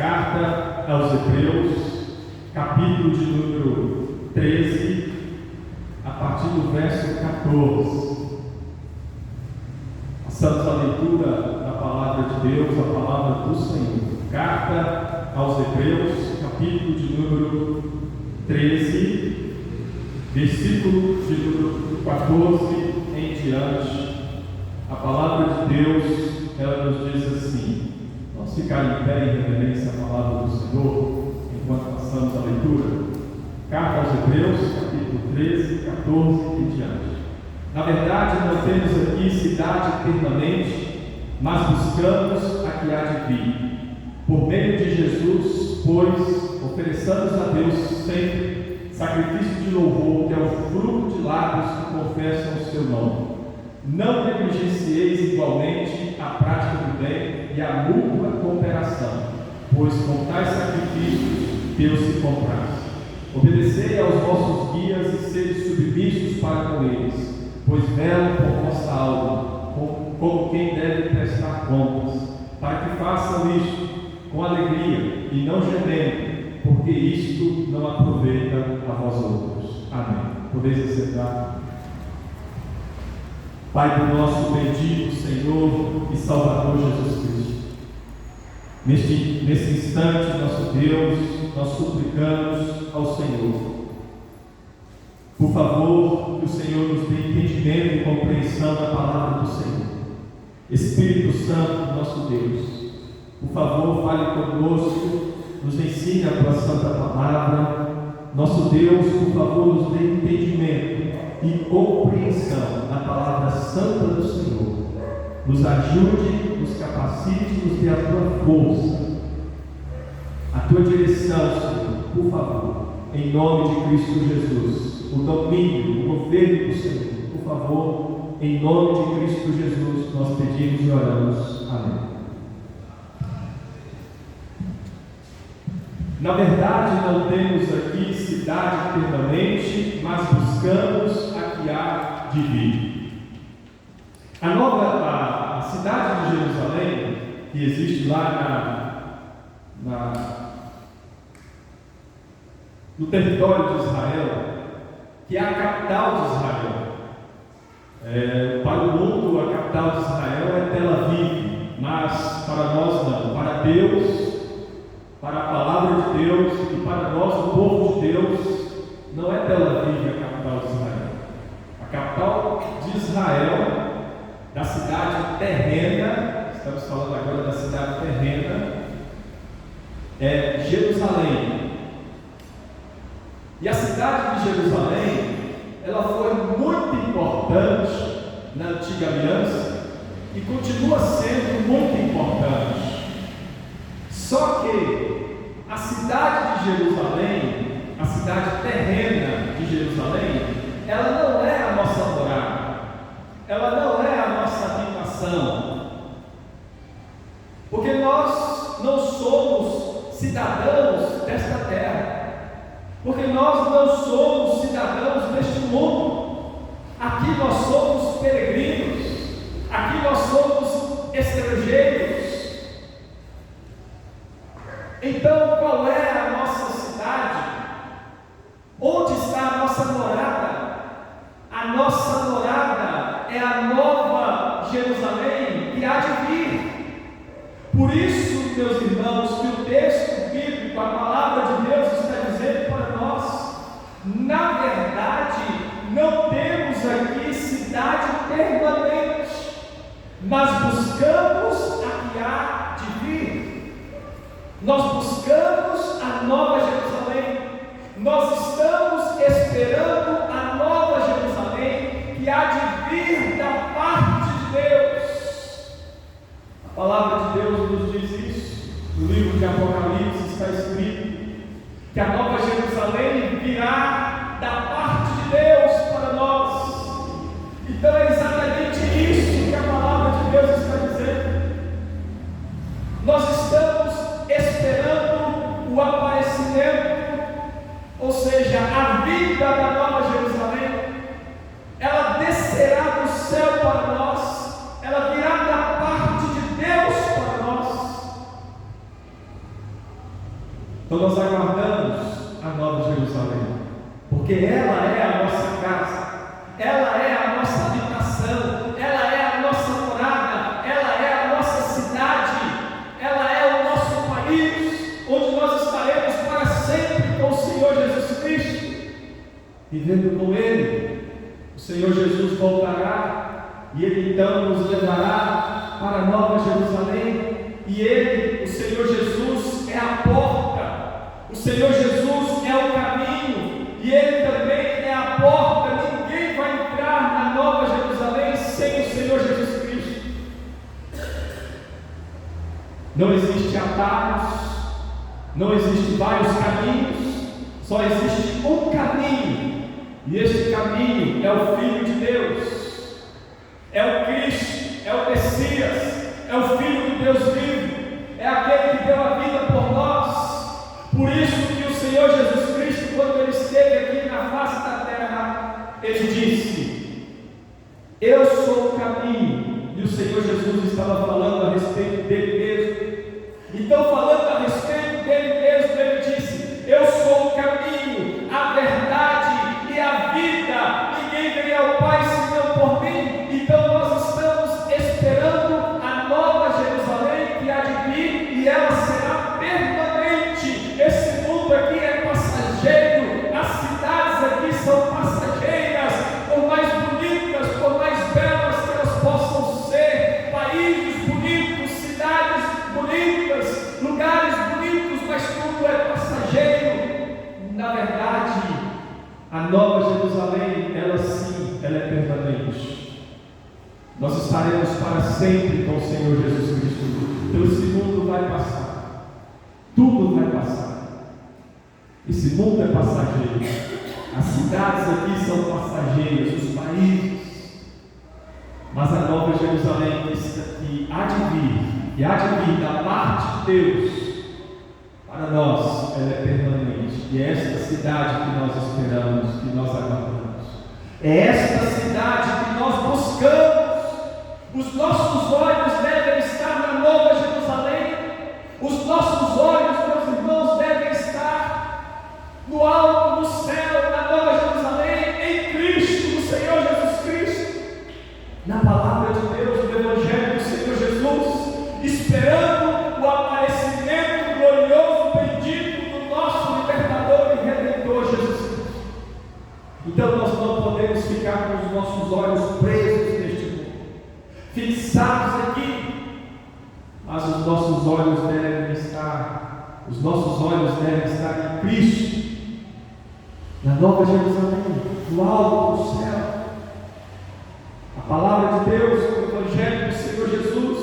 Carta aos Hebreus, capítulo de número 13, a partir do verso 14. Passamos a leitura da palavra de Deus, a palavra do Senhor. Carta aos Hebreus, capítulo de número 13, versículo de número 14 em diante. A palavra de Deus, ela nos diz assim. Vamos ficar em pé em reverência à palavra do Senhor, enquanto passamos a leitura. Carta aos Hebreus, capítulo 13, 14 e diante. Na verdade, não temos aqui cidade permanente, mas buscamos a que há de vir. Por meio de Jesus, pois, ofereçamos a Deus sempre sacrifício de louvor, que é o fruto de lábios que confessam o seu nome. Não negligencieis igualmente a prática do bem e a mútua cooperação, pois com tais sacrifícios Deus se compraz. Obedecei aos vossos guias e sede submissos para com eles, pois velam por vossa alma, como quem deve prestar contas, para que façam isto com alegria e não gemendo, porque isto não aproveita a vós outros. Amém. Podeis assentar. Pai do nosso bendito Senhor e Salvador Jesus Cristo, nesse instante, nosso Deus, nós suplicamos ao Senhor, por favor, que o Senhor nos dê entendimento e compreensão da palavra do Senhor. Espírito Santo, nosso Deus, por favor, fale conosco, nos ensine a tua santa palavra. Nosso Deus, por favor, nos dê entendimento e compreensão da palavra santa do Senhor. Nos ajude, nos capacite, nos dê a tua força, a tua direção, Senhor, por favor, em nome de Cristo Jesus, o domínio, o governo do Senhor, por favor, em nome de Cristo Jesus, nós pedimos e oramos. Amém. Na verdade, não temos aqui cidade permanente, mas buscamos a que há de vir. A cidade de Jerusalém, que existe lá no território de Israel, que é a capital de Israel. Para o mundo, a capital de Israel é Tel Aviv, mas para nós não. Para Deus, para a palavra de Deus e para nós, o povo de Deus, não é Tel Aviv a capital de Israel. A capital de Israel, da cidade terrena, estamos falando agora da cidade terrena, é Jerusalém. E a cidade de Jerusalém, ela foi muito importante na antiga aliança e continua sendo muito importante. Só que a cidade de Jerusalém, a cidade terrena de Jerusalém, ela não é a nossa morada, ela não é a nossa habitação, porque nós não somos cidadãos desta terra, porque nós não somos cidadãos deste mundo. Aqui nós somos peregrinos, aqui nós somos estrangeiros. Então, qual é a nossa cidade? Onde está a nossa morada? A nossa morada é a nova Jerusalém que há de vir. Por isso, meus irmãos, que o texto bíblico, a palavra de Deus está dizendo para nós, na verdade, não temos aqui cidade permanente, mas buscamos a que há de vir. Nós buscamos a nova Jerusalém, nós estamos esperando a nova Jerusalém que há de vir da parte de Deus. A palavra de Deus nos diz isso. No livro de Apocalipse está escrito que a nova Jerusalém virá da parte de Deus para nós. Então é exatamente isso que a palavra de Deus está dizendo. Nós estamos esperando o aparecimento, ou seja, a vida da nova Jerusalém. Ela descerá do céu para nós, ela virá da parte de Deus para nós. Então nós aguardamos a Nova Jerusalém, porque ela é a nossa casa, ela é a nossa habitação, ela é a nossa morada, ela é a nossa cidade, ela é o nosso país, onde nós estaremos para sempre com o Senhor Jesus Cristo, vivendo com Ele. O Senhor Jesus voltará e Ele então nos levará para a Nova Jerusalém, e Ele, o Senhor Jesus, é a porta. O Senhor Jesus é o caminho, e Ele também é a porta. Ninguém vai entrar na Nova Jerusalém sem o Senhor Jesus Cristo. Não existe atalhos, não existe vários caminhos, só existe um caminho, e este caminho é o Filho de Deus, é o Cristo, é o Messias, é o Filho de Deus vivo, é aquele que deu a vida por nós. Por isso que o Senhor Jesus Cristo, quando Ele esteve aqui na face da terra, Ele disse: eu sou o caminho. E o Senhor Jesus estava falando a respeito dele mesmo. Então, falando a respeito dele mesmo, Ele disse: eu sou o caminho, a verdade e a vida. Ninguém vem ao Pai senão por mim. Então nós estamos esperando a Nova Jerusalém que há de vir, e ela será permanente. Esse mundo aqui é passageiro, as cidades aqui são passageiras, por mais bonitas, por mais belas que elas possam ser, países bonitos, cidades bonitas, lugares bonitos, mas tudo é passageiro. Na verdade, a Nova Jerusalém, ela sim, ela é permanente. Nós estaremos para sempre com o Senhor Jesus Cristo. Então esse mundo vai passar, tudo vai passar. Esse mundo é passageiro, as cidades aqui são passageiras, os países, mas a Nova Jerusalém que há de vir da parte de Deus, para nós ela é permanente, e é esta cidade que nós esperamos, que nós aguardamos, é esta cidade que nós buscamos. Os nossos olhos devem estar na Nova Jerusalém, os nossos olhos, meus irmãos, devem estar no alto, no céu, na Nova Jerusalém, em Cristo, no Senhor Jesus Cristo, na palavra de Deus, no Evangelho do Senhor Jesus, esperando o aparecimento glorioso, bendito do nosso libertador e redentor Jesus Cristo. Então nós não podemos ficar com os nossos olhos presos neste mundo, fixados aqui, mas os nossos olhos devem estar em Cristo, na Nova Jerusalém, no alto do céu. A palavra de Deus, o Evangelho do Senhor Jesus.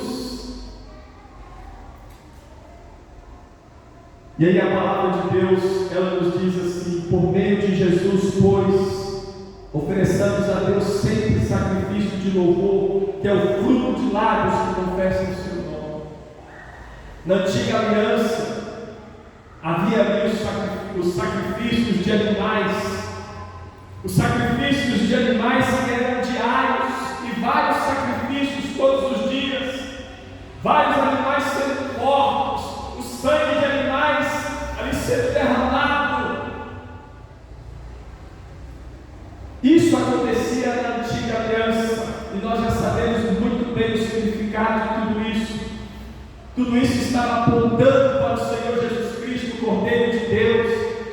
E aí a palavra de Deus, ela nos diz assim: por meio de Jesus, pois, ofereçamos a Deus sempre sacrifício de louvor, que é o fruto de lábios que confessam o seu nome. Na antiga aliança, havia ali os sacrifícios de animais. Os sacrifícios de animais que eram diários, e vários sacrifícios todos os dias, vários animais sendo mortos, o sangue de animais ali sendo derramado. Isso acontecia na antiga aliança, e nós já sabemos muito bem o significado de tudo isso. Tudo isso estava apontando para o Senhor Jesus Cristo, o Cordeiro de Deus,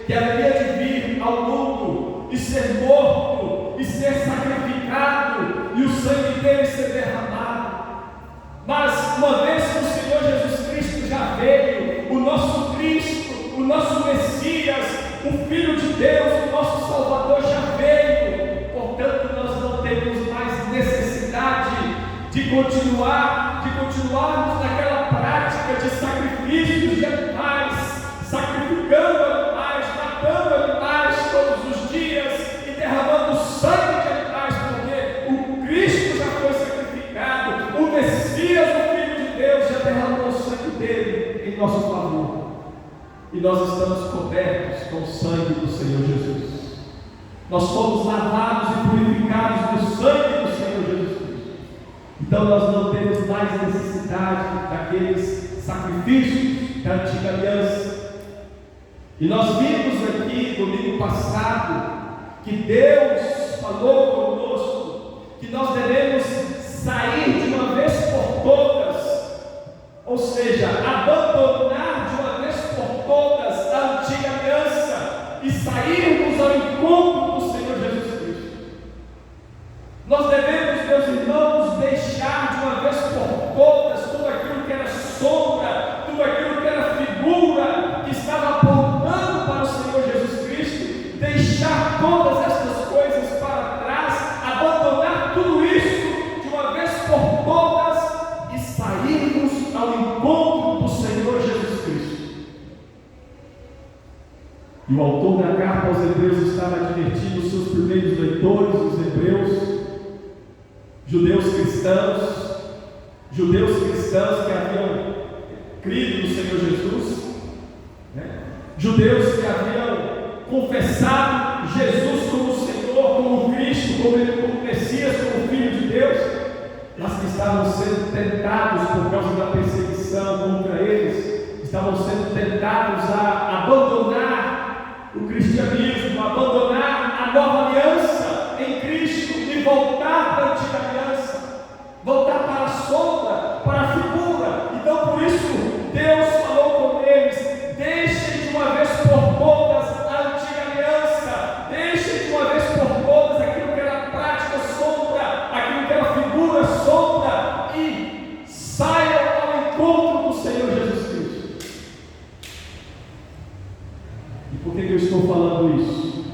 que havia de vir ao mundo e ser morto, e ser sacrificado, e o sangue dele ser derramado. Mas uma vez que o Senhor Jesus Cristo já veio, o nosso Cristo, o nosso Messias, o Filho de Deus, o nosso Salvador já veio. Portanto, nós não temos mais necessidade de continuarmos naquela prática de sacrifícios de animais, sacrificando animais, matando animais todos os dias e derramando sangue de animais, porque o Cristo já foi sacrificado, o Messias, o Filho de Deus, já derramou o sangue dele em nosso favor, e nós estamos cobertos com o sangue do Senhor Jesus. Nós fomos lavados e purificados no sangue do Senhor Jesus Cristo. Então nós não temos mais necessidade daqueles sacrifícios da antiga aliança. E nós vimos aqui, domingo passado, que Deus falou conosco que nós devemos sair de uma vez por todas, ou seja, abandonar de uma vez por todas a antiga aliança e sairmos ao encontro do Senhor Jesus Cristo. Nós devemos, meus irmãos, deixar de uma vez por todas tudo aquilo que era sombra, tudo aquilo que era figura, que estava apontando para o Senhor Jesus Cristo, deixar todas essas coisas para trás, abandonar tudo isso de uma vez por todas e sairmos ao encontro do Senhor Jesus Cristo. E o autor da carta aos Hebreus estava advertindo os seus primeiros leitores, os hebreus, judeus cristãos que haviam crido no Senhor Jesus, judeus que haviam confessado Jesus como Senhor, como Cristo, como Messias, como Filho de Deus, mas que estavam sendo tentados por causa da perseguição contra eles, estavam sendo tentados a abandonar o cristianismo, abandonar a nova aliança em Cristo e voltar para a antiga aliança, voltar para a sombra, para a figura. Então por isso Deus falou com eles: deixem de uma vez por todas a antiga aliança, deixem de uma vez por todas aquilo que era prática sombra, aquilo que era figura sombra, e saiam ao encontro do Senhor Jesus Cristo. E por que eu estou falando isso?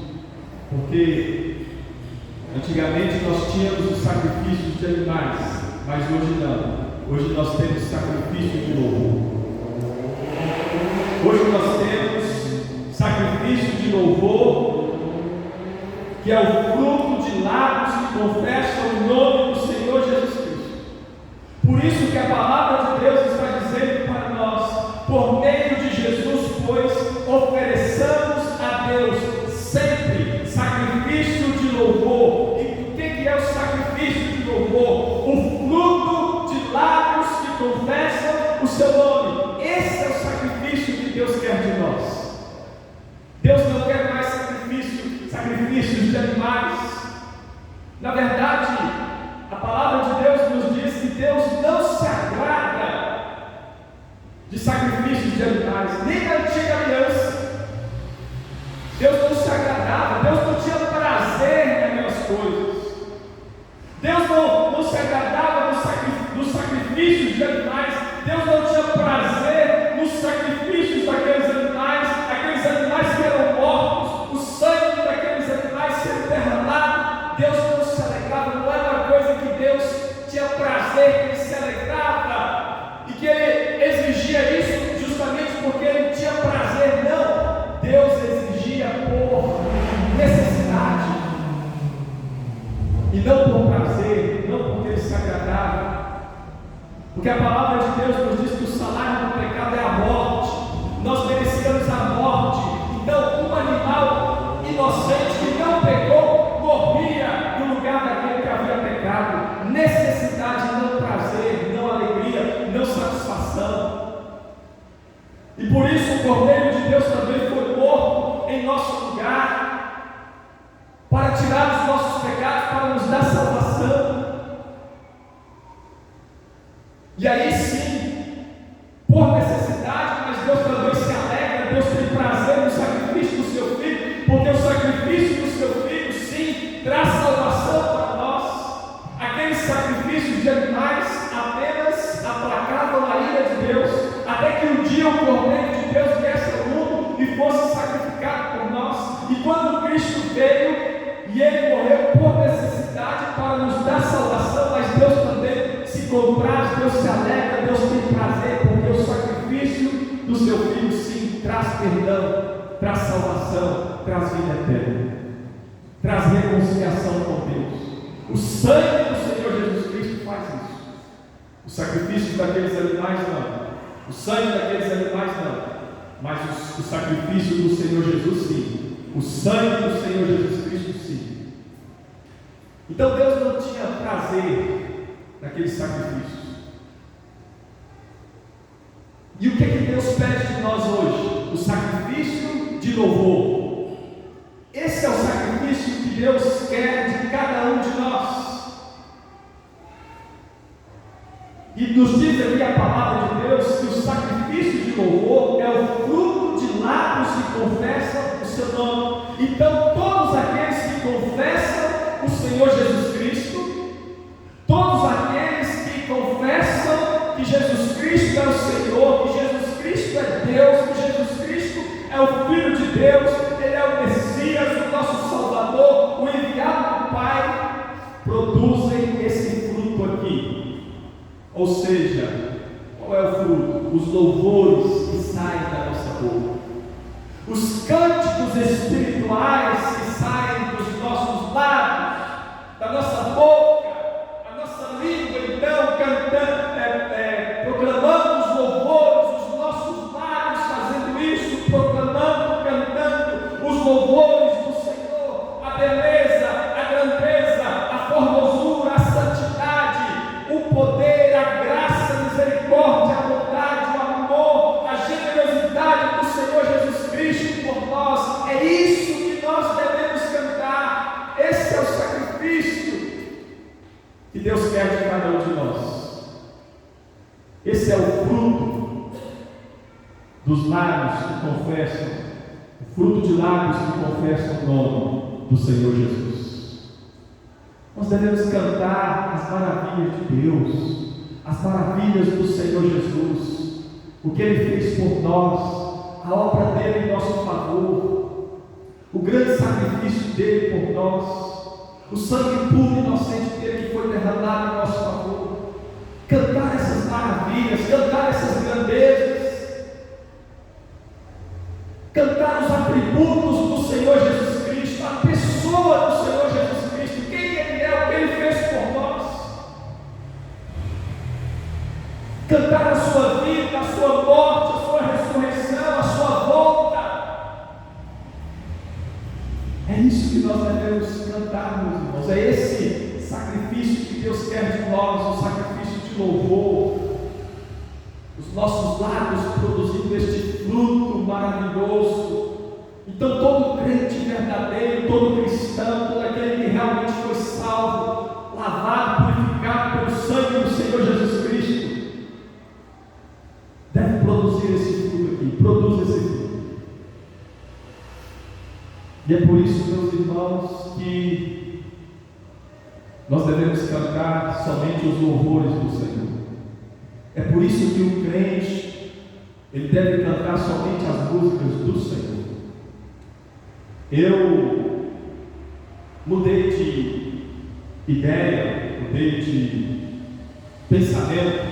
Porque antigamente nós tínhamos os sacrifícios de animais, mas hoje não. Hoje nós temos sacrifício de louvor. Hoje nós temos sacrifício de louvor, que é o fruto de lábios que confessam o nome do Senhor Jesus Cristo. Por isso que a palavra de Deus está dizendo para nós: por meio de Jesus, pois, ofereçamos a Deus sempre sacrifício de louvor. E o que é o sacrifício de louvor? O fruto de lábios que confessam o seu nome. Esse é o sacrifício que Deus quer de nós. Deus não quer mais sacrifícios de animais. Na verdade, a palavra de Deus nos diz que Deus não se agrada de sacrifícios de animais, nem da antiga aliança. Deus não se agradava, Deus não tinha prazer naquelas coisas. Deus não se agradava dos sacrifícios de animais. Deus não tinha prazer nos sacrifícios daqueles animais que eram mortos, o sangue daqueles animais sendo derramado. Deus não se alegrava, não era uma coisa que Deus tinha prazer, que Ele se alegrava e que Ele exigia isso justamente porque Ele tinha prazer. Não, Deus exigia por necessidade e não por prazer, não porque Ele se agradava. Porque a palavra de Deus nos diz que o salário do pecado é a morte. Nós merecíamos a morte. Então um animal inocente que não pecou morria no lugar daquele que havia pecado. Necessidade, não prazer, não alegria, não satisfação. E por isso o Cordeiro de Deus também foi morto em nosso lugar, para tirar os nossos pecados, para nos dar salvação. E aí sim, por necessidade, mas Deus também se alegra, Deus tem prazer no sacrifício do seu Filho, porque o sacrifício do seu Filho sim traz salvação para nós. Aqueles sacrifícios de animais apenas aplacavam a ira de Deus, até que um dia o Cordeiro de Deus viesse ao mundo e fosse sacrificado por nós. E quando Cristo veio, e Ele morreu por necessidade para nos dar salvação, mas Deus também se compraz, Deus se alegra, Deus tem prazer, porque o sacrifício do seu Filho sim traz perdão, traz salvação, traz vida eterna, traz reconciliação com Deus. O sangue do Senhor Jesus Cristo faz isso. Os sacrifícios daqueles animais não, o sangue daqueles animais não, mas o sacrifício do Senhor Jesus sim. O sangue do Senhor Jesus Cristo sim. Então Deus não tinha prazer naqueles sacrifícios. E o que Deus pede de nós hoje? O sacrifício de louvor. Esse é o sacrifício que Deus quer de cada um de nós. E nos diz aqui a palavra de Deus que o sacrifício de louvor é o fruto de lábios que confessam o seu nome. Então, todos aqueles que confessam o Senhor Jesus Cristo, todos aqueles que confessam que Jesus Cristo é o Senhor, que Jesus Cristo é Deus, que Jesus Cristo é o Filho de Deus, Ele é o Messias, o nosso Salvador, o enviado do Pai, produzem esse fruto aqui. Ou seja, qual é o fruto? Os louvores que saem da nossa boca, os cânticos espirituais que saem dos nossos lábios, da nossa boca, a nossa língua, então, cantando, proclamando os louvores, os nossos lábios fazendo isso, proclamando, cantando os louvores do Senhor, a beleza, a grandeza, a formosura, a santidade, o poder, a graça, a misericórdia, a bondade, o amor, a generosidade do Senhor Jesus Cristo por nós. É isso que nós devemos cantar. Esse é o sacrifício que Deus quer de cada um de nós. Esse é o fruto dos lábios que confessam, o fruto de lábios que confessam o nome do Senhor Jesus. Nós devemos cantar as maravilhas de Deus, as maravilhas do Senhor Jesus, o que Ele fez por nós, a obra dele em nosso favor, o grande sacrifício dele por nós, o sangue puro e inocente dele que foi derramado em nosso favor. Cantar essas maravilhas, cantar essas grandezas, cantar os atributos do Senhor Jesus Cristo, a pessoa do Senhor Jesus Cristo, quem Ele é, o que Ele fez por nós. Cantar a sua vida, a sua morte, a sua ressurreição, a sua volta. É isso que nós devemos cantar, meus irmãos. É esse sacrifício que Deus quer de nós, o sacrifício de louvor. Os nossos lábios produzindo este fruto maravilhoso. Então, todo crente verdadeiro, todo cristão, todo aquele que realmente foi salvo, lavado, purificado pelo sangue do Senhor Jesus Cristo, deve produzir esse fruto aqui. Produz esse fruto. E é por isso, meus irmãos, que nós devemos cantar somente os louvores do Senhor. É por isso que o crente, ele deve cantar somente as músicas do Senhor. Eu mudei de ideia, mudei de pensamento,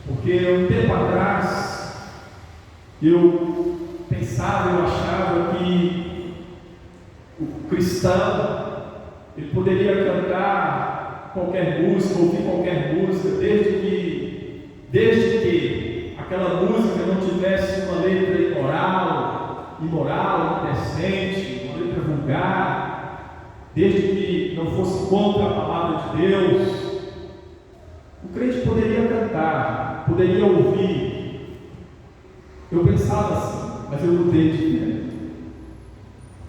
porque um tempo atrás eu pensava, eu achava que o cristão ele poderia cantar qualquer música, ouvir qualquer música, desde que aquela música não tivesse uma letra imoral, indecente, uma letra vulgar, desde que não fosse contra a palavra de Deus. O crente poderia cantar, poderia ouvir. Eu pensava assim, mas eu mudei de ideia.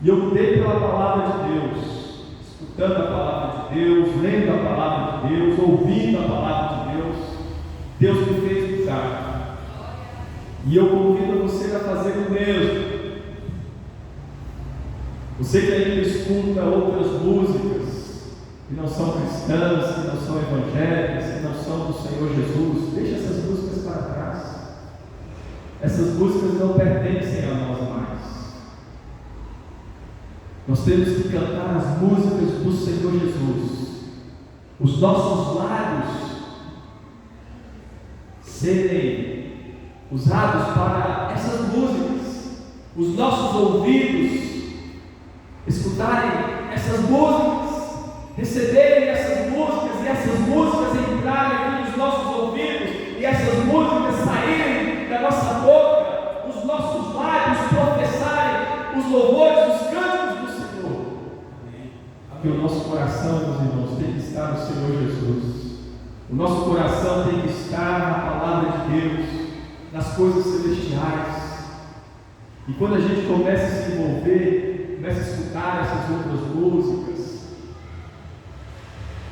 E eu mudei pela palavra de Deus, escutando a palavra de Deus, lendo a palavra de Deus, ouvindo a palavra de Deus. Deus me fez mudar. E eu convido você a fazer o mesmo. Você que ainda escuta outras músicas que não são cristãs, que não são evangélicas, que não são do Senhor Jesus, deixe essas músicas para trás. Essas músicas não pertencem a nós mais. Nós temos que cantar as músicas do Senhor Jesus. Os nossos lábios serem usados para essas músicas, os nossos ouvidos escutarem essas músicas, receberem essas músicas e essas músicas entrarem aqui nos nossos ouvidos e essas músicas saírem da nossa boca, os nossos lábios professarem os louvores, os cânticos do Senhor. Porque o nosso coração, meus irmãos, tem que estar no Senhor Jesus. O nosso coração tem que estar na palavra de Deus, nas coisas celestiais. E quando a gente começa a se envolver, começa a escutar essas outras músicas,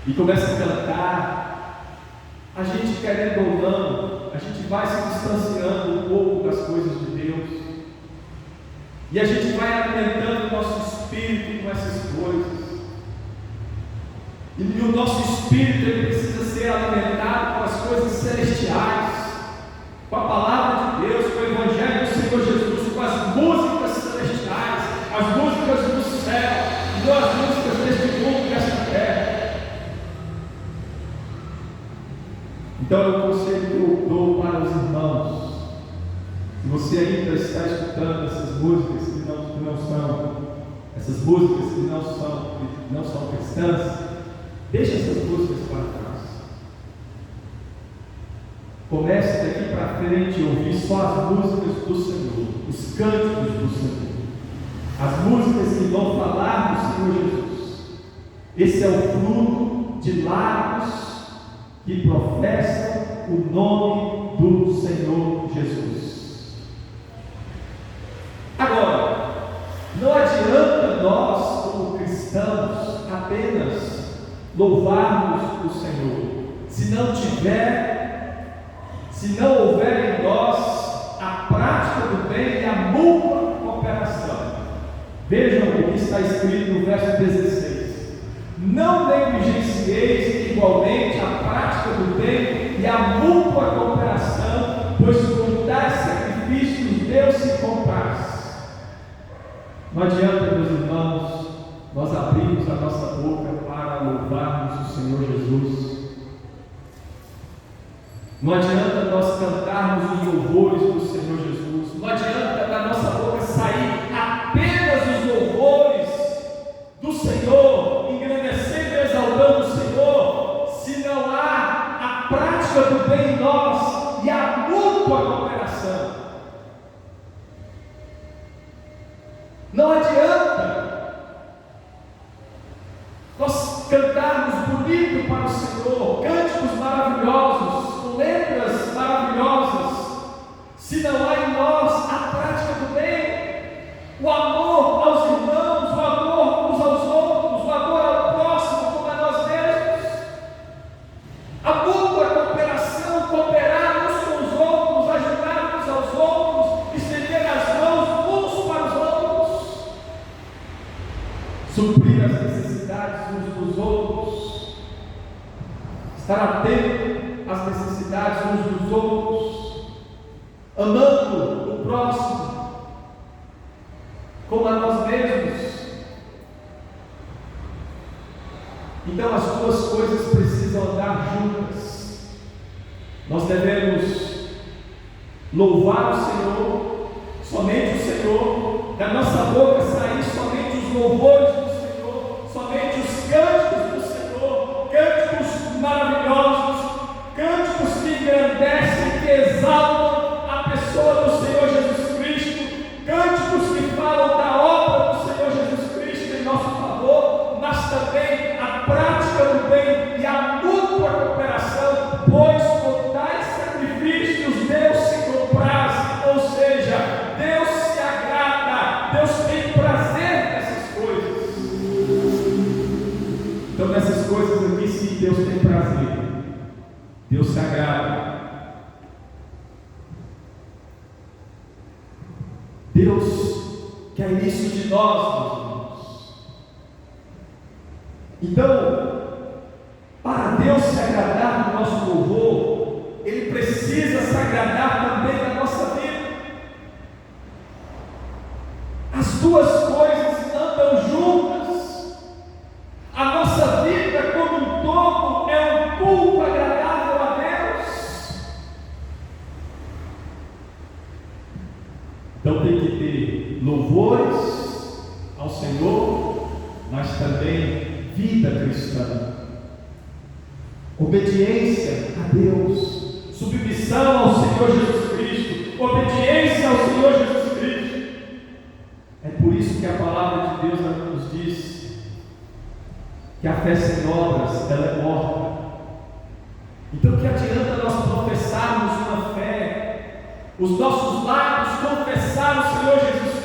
e começa a cantar, a gente, querendo ou não, a gente vai se distanciando um pouco das coisas de Deus, e a gente vai alimentando o nosso espírito com essas coisas, e o nosso espírito ele precisa ser alimentado com as coisas celestiais, com a palavra de Deus, com o Evangelho do Senhor Jesus, com as músicas celestiais, as músicas do céu, não as músicas deste mundo, desta terra. Então é o conselho que eu dou para os irmãos. Se você ainda está escutando essas músicas que não são, essas músicas que não são cristãs, deixe essas músicas para trás. Comece daqui para frente a ouvir só as músicas do Senhor, os cânticos do Senhor, as músicas que vão falar do Senhor Jesus. Esse é o fruto de lábios que professam o nome do Senhor Jesus. Agora, não adianta nós, como cristãos, apenas louvarmos o Senhor, se não houver em nós a prática do bem e a mútua cooperação. Vejam o que está escrito no verso 16: não negligencieis igualmente a prática do bem e a mútua cooperação, pois com tais sacrifícios Deus se compraz. Não adianta, meus irmãos, nós abrimos a nossa boca para louvarmos o Senhor Jesus. Não adianta nós cantarmos os louvores do Senhor Jesus. Não adianta da nossa boca sair apenas os louvores do Senhor, engrandecendo e exaltando o Senhor, se não há a prática do bem em nós e a mútua cooperação. Não adianta nós cantarmos bonito para o Senhor, cânticos maravilhosos, com letras maravilhosas, se não há em nós a prática do bem, o amor aos irmãos, o amor uns aos outros, o amor ao próximo como a nós mesmos, a mútua cooperação, cooperar uns com os outros, ajudar uns aos outros, estender as mãos uns para os outros, suprir as necessidades uns dos outros, estar atento às necessidades uns dos outros, amando o próximo como a nós mesmos. Então as duas coisas precisam andar juntas. Nós devemos louvar o Senhor, somente o Senhor, da nossa boca sair somente os louvores do Senhor, somente os cânticos do Senhor, cânticos maravilhosos, cânticos que engrandecem, que exaltam a pessoa do Senhor Jesus Cristo, cânticos que falam da obra do Senhor Jesus Cristo em nosso favor, mas também a prática do bem e a mútua cooperação, pois com tais sacrifícios Deus se compraz, ou seja, Deus se agrada, Deus tem prazer nessas coisas. Então nessas coisas aqui sim Deus tem prazer, Deus se agrada. Deus quer isso de nós, meus irmãos. Então, para Deus se agradar do nosso louvor, Ele precisa se agradar também da nossa vida. As duas coisas andam juntas. A nossa vida como um todo é um culto agradável a Deus. Então tem que ter louvores ao Senhor, mas também vida cristã, obediência a Deus, submissão ao Senhor Jesus Cristo, obediência ao Senhor Jesus Cristo. É por isso que a palavra de Deus nos diz que a fé sem obras ela é morta. Então que adianta nós professarmos uma fé, os nossos lábios confessar o Senhor Jesus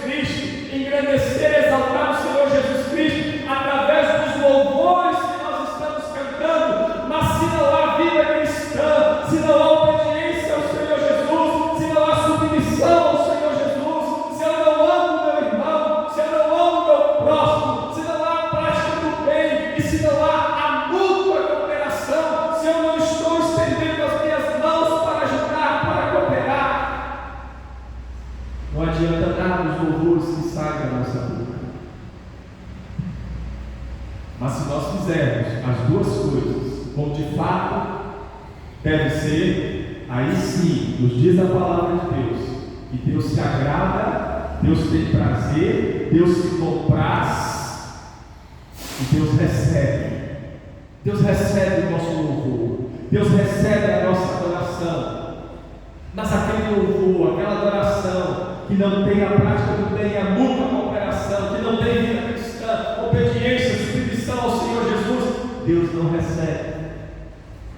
adianta nada os louvores que saem da nossa boca. Mas se nós fizermos as duas coisas, como de fato deve ser, aí sim, nos diz a palavra de Deus, que Deus se agrada, Deus tem prazer, Deus se compraz e Deus recebe. Deus recebe o nosso louvor, Deus recebe a nossa adoração. Mas aquele louvor, aquela adoração que não tem a prática do bem, a muita cooperação, que não tem vida cristã, obediência, submissão ao Senhor Jesus, Deus não recebe.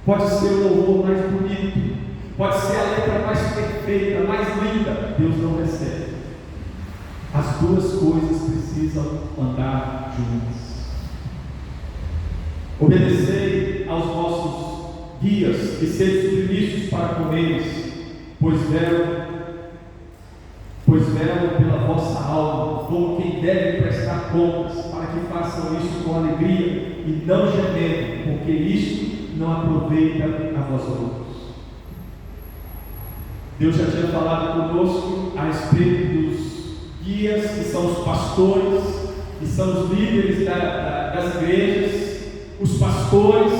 Pode ser o louvor mais bonito, pode ser a letra mais perfeita, mais linda, Deus não recebe. As duas coisas precisam andar juntas. Obedecei aos vossos guias e sede submissos para com eles, pois velam pela vossa alma, como quem deve prestar contas, para que façam isso com alegria e não gemendo, porque isto não aproveita a vós outros. Deus já tinha falado conosco a respeito dos guias, que são os pastores, que são os líderes das igrejas, os pastores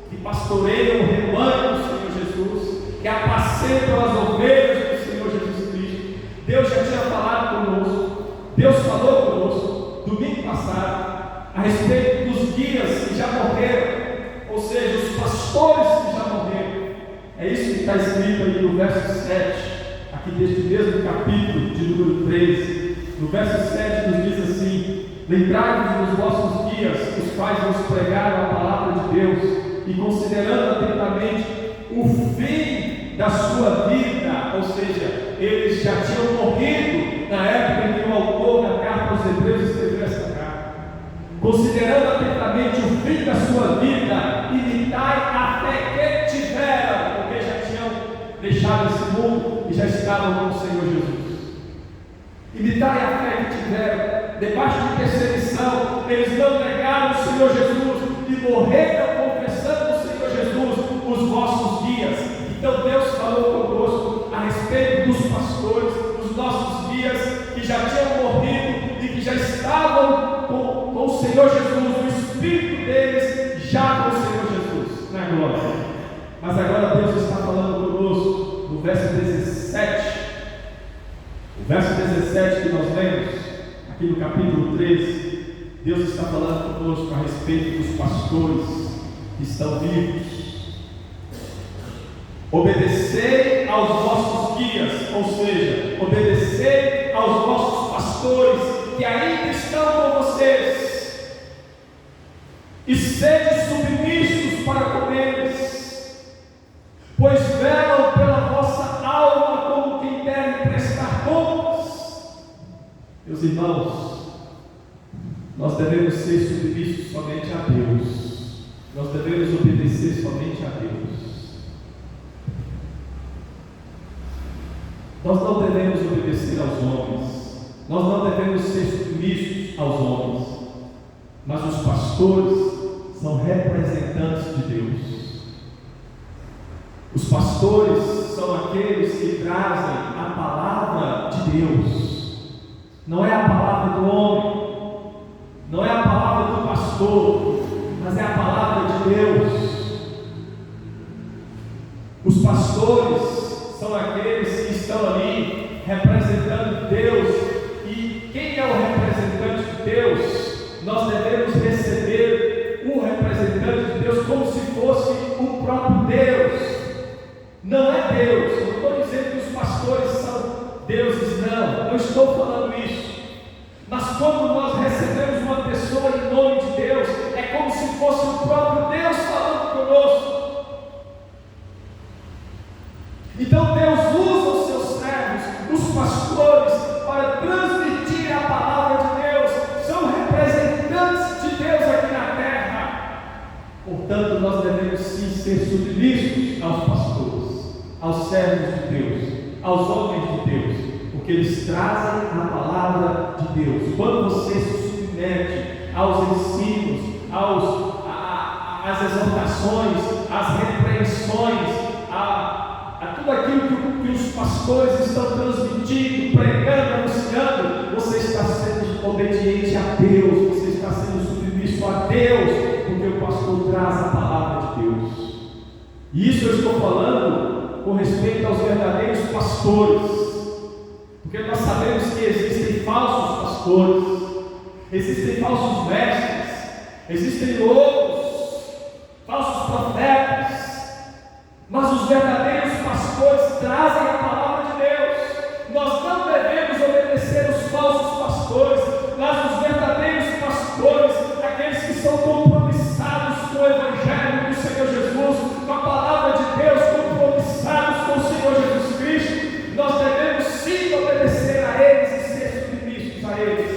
que pastoreiam o rebanho do Senhor Jesus, que apacentam as ovelhas do Senhor Jesus Cristo. Deus já tinha falado conosco, Deus falou conosco domingo passado a respeito dos guias que já morreram, ou seja, os pastores que já morreram. É isso que está escrito aí no verso 7, aqui deste mesmo capítulo de número 13. No verso 7 nos diz assim: lembrai-vos dos vossos guias, os quais vos pregaram a palavra de Deus, e considerando atentamente o fim da sua vida, ou seja, eles já tinham morrido na época em que o autor da carta aos Hebreus escreveu essa carta. Considerando atentamente o fim da sua vida, imitai a fé que tiveram, porque já tinham deixado esse mundo e já estavam com o Senhor Jesus. Imitai a fé que tiveram, debaixo de perseguição, eles não negaram o Senhor Jesus e morreram confessando o Senhor Jesus, os vossos guias. Então Deus falou conosco a respeito dos pastores, dos nossos guias, que já tinham morrido e que já estavam com o Senhor Jesus, o Espírito deles já com o Senhor Jesus, na glória. Mas agora Deus está falando conosco no verso 17. O verso 17 que nós lemos, aqui no capítulo 13, Deus está falando conosco a respeito dos pastores que estão vivos. Obedecei aos vossos guias, ou seja, obedecei aos vossos pastores que ainda estão com vocês, e sede submissos para com eles, pois velam pela vossa alma como quem deve prestar contas. Meus irmãos, nós devemos ser submissos somente a Deus, nós devemos obedecer somente a Deus. Nós não devemos obedecer aos homens, nós não devemos ser submissos aos homens, mas os pastores são representantes de Deus. Os pastores são aqueles que trazem a palavra de Deus, não é a palavra do homem, não é a palavra do pastor, mas é a palavra de Deus. Os pastores são aqueles que estão ali representando Deus, e quem é o representante de Deus? Nós devemos receber o representante de Deus como se fosse o próprio Deus. Não é Deus, eu não estou dizendo que os pastores são deuses, não estou falando isso. Mas quando nós recebemos uma pessoa em nome de Deus, é como se fosse o próprio Deus falando conosco. Então Deus usa os seus servos, os pastores, para transmitir a palavra de Deus. São representantes de Deus aqui na terra. Portanto, nós devemos sim ser submissos aos pastores, aos servos de Deus, aos homens de Deus, porque eles trazem a palavra de Deus. Quando você se submete aos ensinos, às exortações, às repreensões, a tudo aquilo que os pastores estão transmitindo, pregando, anunciando, você está sendo obediente a Deus, você está sendo submisso a Deus, porque o pastor traz a palavra de Deus. E isso eu estou falando com respeito aos verdadeiros pastores, porque nós sabemos que existem falsos pastores, existem falsos mestres, existem lobos, falsos profetas, mas os verdadeiros pastores trazem a palavra de Deus. Nós não devemos obedecer os falsos pastores, mas os verdadeiros pastores, aqueles que são compromissados com o Evangelho do Senhor Jesus, com a palavra de Deus, compromissados com o Senhor Jesus Cristo. Nós devemos sim obedecer a eles e ser submissos a eles.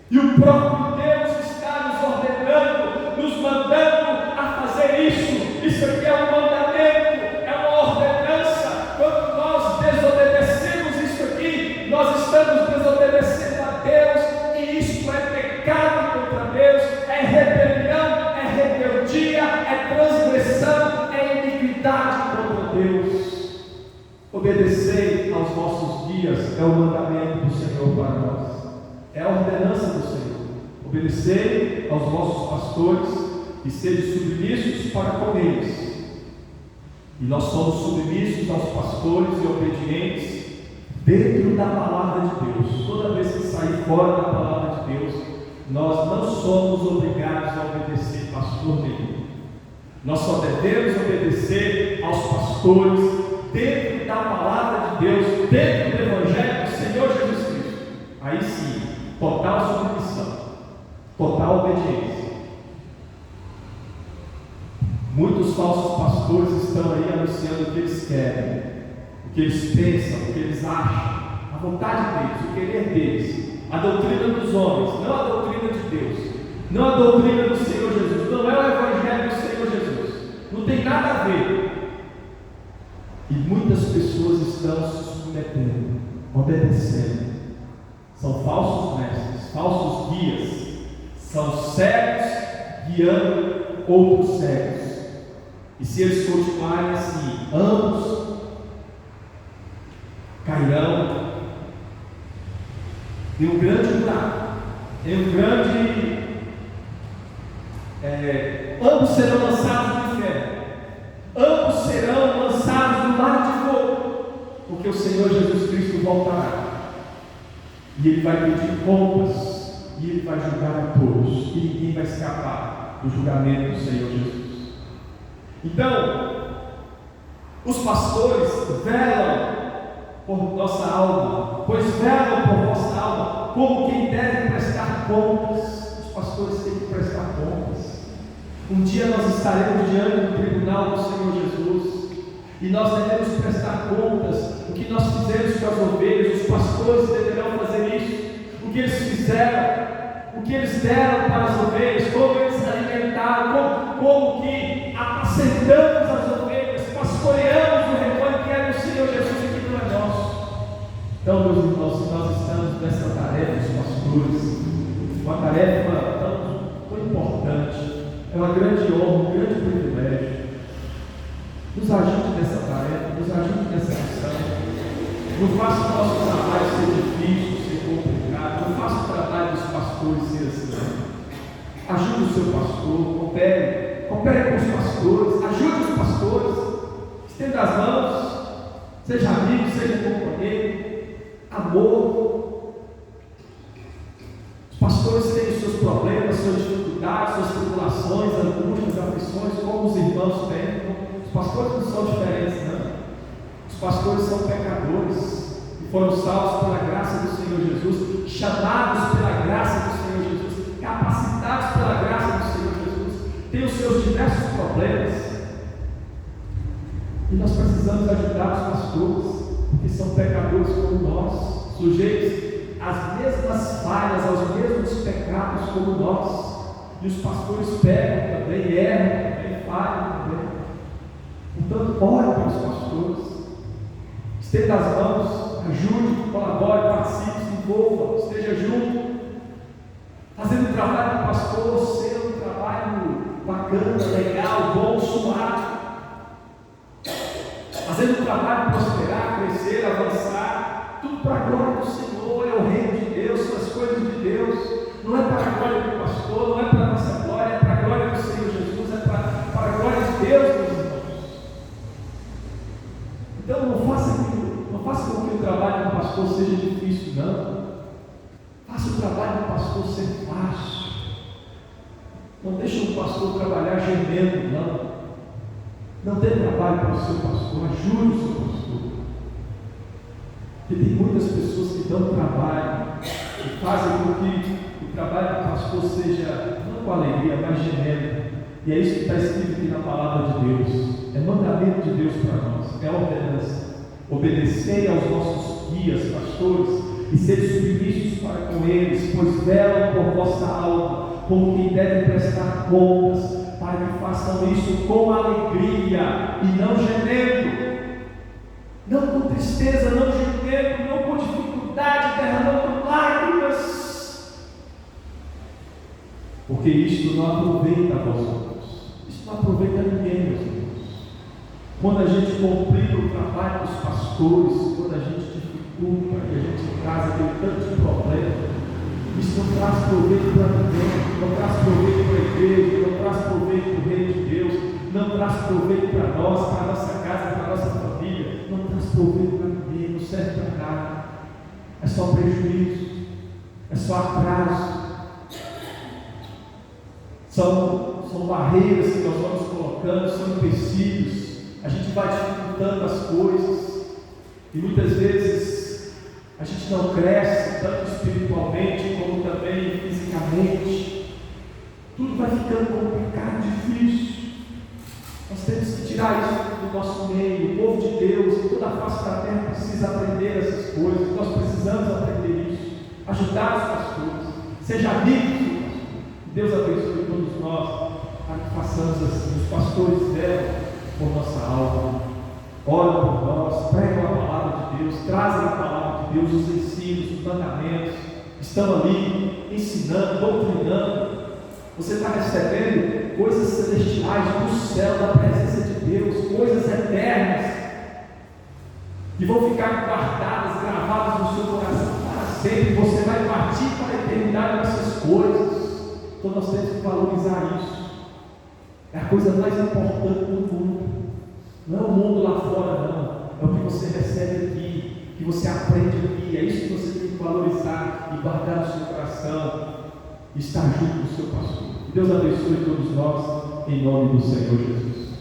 E o próprio Deus está nos ordenando, nos mandando a fazer isso. Isso aqui é um mandamento, é uma ordenança. Quando nós desobedecemos isso aqui, nós estamos desobedecendo a Deus, e isso é pecado contra Deus, é rebelião, é rebeldia, é transgressão, é iniquidade contra Deus. Obedecer aos nossos guias é o mandamento do Senhor para nós, é a ordenança do Senhor. Obedecer aos vossos pastores e serem submissos para com eles. E nós somos submissos aos pastores e obedientes dentro da palavra de Deus. Toda vez que sair fora da palavra de Deus, nós não somos obrigados a obedecer pastor nenhum. Nós só devemos obedecer aos pastores dentro da palavra de Deus, dentro do Evangelho do Senhor Jesus Cristo. Aí sim, total submissão, total obediência. Muitos falsos pastores estão aí anunciando o que eles querem, o que eles pensam, o que eles acham, a vontade deles, o querer deles, a doutrina dos homens, não a doutrina de Deus, não a doutrina do Senhor Jesus, não é o Evangelho do Senhor Jesus, não tem nada a ver. E muitas pessoas estão se submetendo, obedecendo. São falsos mestres, falsos guias, são cegos guiando outros cegos. E se eles continuarem assim, ambos cairão em um grande buraco, em um grande. Ambos serão lançados no inferno, ambos serão lançados no mar de fogo, porque o Senhor Jesus Cristo voltará. E Ele vai pedir contas, e Ele vai julgar a todos, e ninguém vai escapar do julgamento do Senhor Jesus. Então, os pastores velam por nossa alma, pois velam por vossa alma, como quem deve prestar contas. Os pastores têm que prestar contas. Um dia nós estaremos diante do tribunal do Senhor Jesus, e nós devemos prestar contas do que nós fizemos com as ovelhas. Os pastores deverão fazer isso, o que eles fizeram, o que eles deram para as ovelhas, como eles alimentaram, como que apacentamos as ovelhas, pastoreamos o rebanho que é do Senhor Jesus e que não é nosso. Então, meus irmãos, se nós estamos nessa tarefa, os pastores, uma tarefa tão importante, é uma grande honra, um grande privilégio. Nos ajude nessa tarefa, nos ajude nessa missão. Não faça o nosso trabalho ser difícil, ser complicado. Não faça o trabalho dos pastores ser assim. Ajude o seu pastor, coopere com os pastores, ajude os pastores, estenda as mãos, seja amigo, seja companheiro, amor. Os pastores têm os seus problemas, suas dificuldades, suas tribulações, angústias, aflições, como os irmãos têm. Os pastores não são diferentes, não. Os pastores são pecadores e foram salvos pela graça do Senhor Jesus, chamados pela graça do Senhor Jesus, capacitados pela graça do Senhor Jesus, têm os seus diversos problemas, e nós precisamos ajudar os pastores, porque são pecadores como nós, sujeitos às mesmas falhas, aos mesmos pecados como nós, e os pastores pecam também, erram também, falham também. Portanto, ore pelos pastores, estenda as mãos, ajude, colabore, participe, se envolva, esteja junto, fazendo o trabalho do pastor ser um trabalho bacana, legal, bom, suave, fazendo para a glória do Senhor, é o reino de Deus, são as coisas de Deus. Não é para a glória do pastor, não é para a nossa glória, é para a glória do Senhor Jesus, é para a glória de Deus, meus irmãos. Então não faça com que o trabalho do pastor seja difícil, não. Faça o trabalho do pastor ser fácil. Não deixe o pastor trabalhar gemendo, não. Não dê trabalho para o seu pastor, ajude o seu pastor. Porque tem muitas pessoas que dão trabalho e fazem com que o trabalho do pastor seja, não com alegria, mas gemendo. E é isso que está escrito aqui na palavra de Deus. É mandamento de Deus para nós, é ordenança. Obedecei aos nossos guias, pastores, e sede submissos para com eles, pois velam por vossa alma, como quem deve prestar contas, para que façam isso com alegria e não gemendo, não com tristeza, não gemendo, não com dificuldade, derramando lágrimas, porque isto não aproveita a vós outros, isto não aproveita a ninguém, meus irmãos. Quando a gente complica o trabalho dos pastores, quando a gente dificulta, que a gente traz aquele tanto de problema, isso não traz proveito para ninguém, não traz proveito para a igreja, não traz proveito para o reino de Deus, não traz proveito para nós, para a nossa casa, para a nossa família, não traz proveito para ninguém, não serve para nada, é só prejuízo, é só atraso, são barreiras que nós vamos colocando, são empecilhos, a gente vai dificultando as coisas, e muitas vezes a gente não cresce tanto espiritualmente como também fisicamente. Tudo vai ficando complicado, difícil. Nós temos que tirar isso do nosso meio. O povo de Deus, em toda a face da terra, precisa aprender essas coisas. Nós precisamos aprender isso. Ajudar os pastores. Seja amigo do seu pastor. Deus abençoe todos nós para que façamos assim. Os pastores velam por nossa alma, oram por nós, pregam a palavra de Deus, trazem a palavra de Deus, os ensinos, os mandamentos, estão ali ensinando, doutrinando. Você está recebendo coisas celestiais do céu, da presença de Deus, coisas eternas, que vão ficar guardadas, gravadas no seu coração para sempre. Você vai partir para a eternidade dessas coisas. Então nós temos que valorizar isso. É a coisa mais importante do mundo. Não é o mundo lá fora, não. É o que você recebe aqui, que você aprende aqui. É isso que você tem que valorizar e guardar no seu coração. E estar junto do seu pastor. Que Deus abençoe todos nós, em nome do Senhor Jesus.